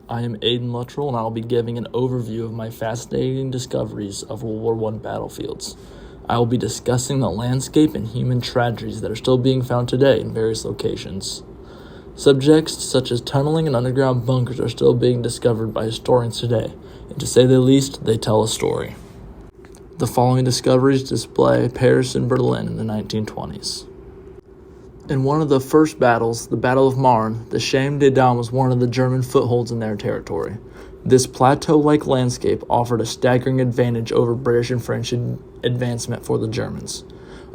I am Aiden Luttrell, and I will be giving an overview of my fascinating discoveries of World War I battlefields. I will be discussing the landscape and human tragedies that are still being found today in various locations. Subjects such as tunneling and underground bunkers are still being discovered by historians today, and to say the least, they tell a story. The following discoveries display Paris and Berlin in the 1920s. In one of the first battles, the Battle of Marne, the Chemin des Dames was one of the German footholds in their territory. This plateau-like landscape offered a staggering advantage over British and French advancement for the Germans.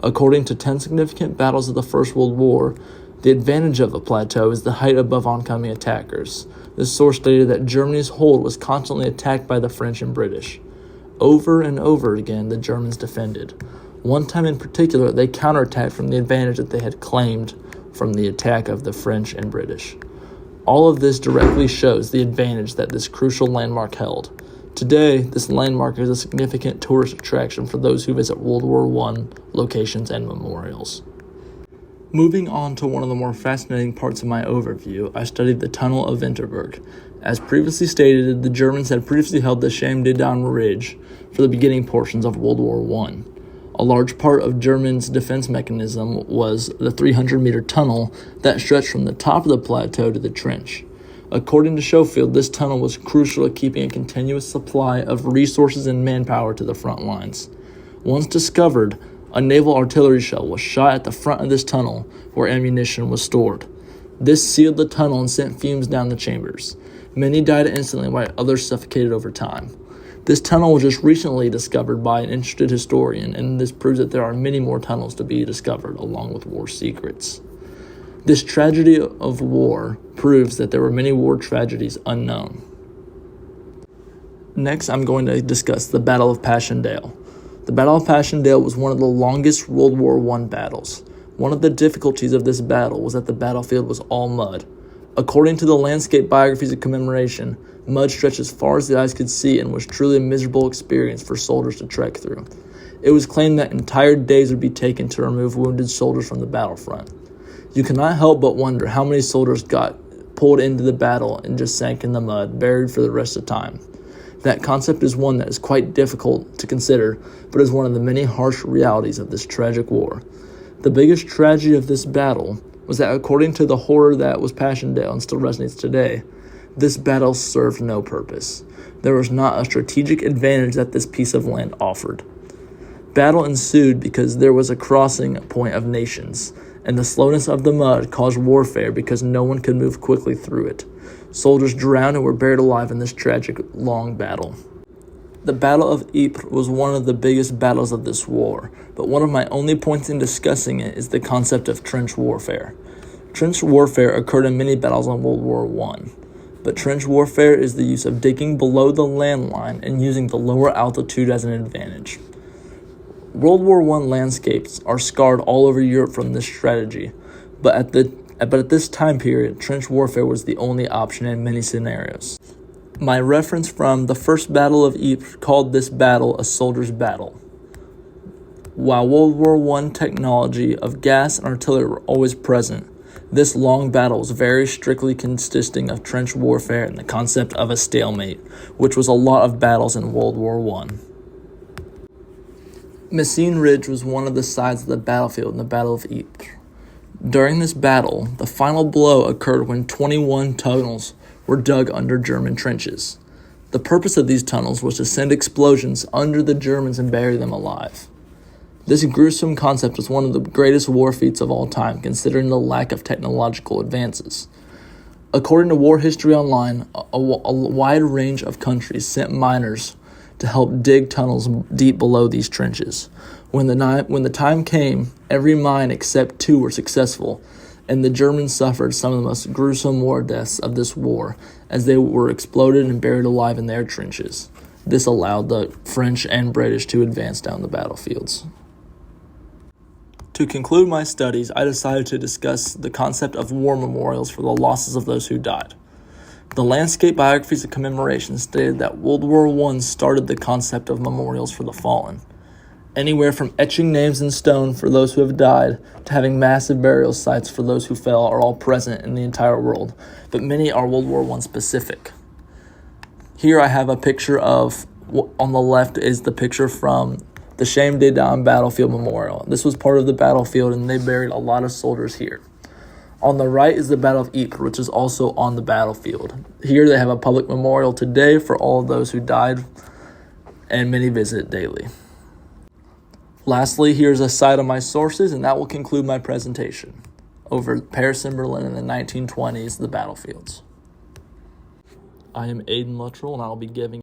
According to 10 significant battles of the First World War, the advantage of the plateau is the height above oncoming attackers. This source stated that Germany's hold was constantly attacked by the French and British. Over and over again, the Germans defended. One time in particular, they counterattacked from the advantage that they had claimed from the attack of the French and British. All of this directly shows the advantage that this crucial landmark held. Today, this landmark is a significant tourist attraction for those who visit World War I locations and memorials. Moving on to one of the more fascinating parts of my overview, I studied the Tunnel of Hindenburg. As previously stated, the Germans had previously held the Chemin des Dames Ridge for the beginning portions of World War I. A large part of Germany's defense mechanism was the 300-meter tunnel that stretched from the top of the plateau to the trench. According to Schofield, this tunnel was crucial to keeping a continuous supply of resources and manpower to the front lines. Once discovered, a naval artillery shell was shot at the front of this tunnel where ammunition was stored. This sealed the tunnel and sent fumes down the chambers. Many died instantly while others suffocated over time. This tunnel was just recently discovered by an interested historian, and this proves that there are many more tunnels to be discovered along with war secrets. This tragedy of war proves that there were many war tragedies unknown. Next, I'm going to discuss the Battle of Passchendaele. The Battle of Passchendaele was one of the longest World War I battles. One of the difficulties of this battle was that the battlefield was all mud. According to the landscape biographies of commemoration, mud stretched as far as the eyes could see and was truly a miserable experience for soldiers to trek through. It was claimed that entire days would be taken to remove wounded soldiers from the battlefront. You cannot help but wonder how many soldiers got pulled into the battle and just sank in the mud, buried for the rest of time. That concept is one that is quite difficult to consider, but is one of the many harsh realities of this tragic war. The biggest tragedy of this battle was that, according to the horror that was Passchendaele and still resonates today, this battle served no purpose. There was not a strategic advantage that this piece of land offered. Battle ensued because there was a crossing point of nations, and the slowness of the mud caused warfare because no one could move quickly through it. Soldiers drowned and were buried alive in this tragic, long battle. The Battle of Ypres was one of the biggest battles of this war, but one of my only points in discussing it is the concept of trench warfare. Trench warfare occurred in many battles in World War I, but trench warfare is the use of digging below the land line and using the lower altitude as an advantage. World War I landscapes are scarred all over Europe from this strategy, but at this time period, trench warfare was the only option in many scenarios. My reference from the First Battle of Ypres called this battle a soldier's battle. While World War I technology of gas and artillery were always present, this long battle was very strictly consisting of trench warfare and the concept of a stalemate, which was a lot of battles in World War I. Messines Ridge was one of the sides of the battlefield in the Battle of Ypres. During this battle, the final blow occurred when 21 tunnels were dug under German trenches. The purpose of these tunnels was to send explosions under the Germans and bury them alive. This gruesome concept was one of the greatest war feats of all time, considering the lack of technological advances. According to War History Online, a wide range of countries sent miners to help dig tunnels deep below these trenches. When the time came, every mine except 2 were successful, and the Germans suffered some of the most gruesome war deaths of this war as they were exploded and buried alive in their trenches. This allowed the French and British to advance down the battlefields. To conclude my studies, I decided to discuss the concept of war memorials for the losses of those who died. The landscape biographies of commemoration stated that World War I started the concept of memorials for the fallen. Anywhere from etching names in stone for those who have died to having massive burial sites for those who fell are all present in the entire world, but many are World War I specific. Here I have a picture of, on the left is the picture from the Chemin des Dames Battlefield Memorial. This was part of the battlefield, and they buried a lot of soldiers here. On the right is the Battle of Ypres, which is also on the battlefield. Here they have a public memorial today for all of those who died, and many visit daily. Lastly, here's a side of my sources, and that will conclude my presentation over Paris and Berlin in the 1920s, the battlefields. I am Aiden Luttrell, and I'll be giving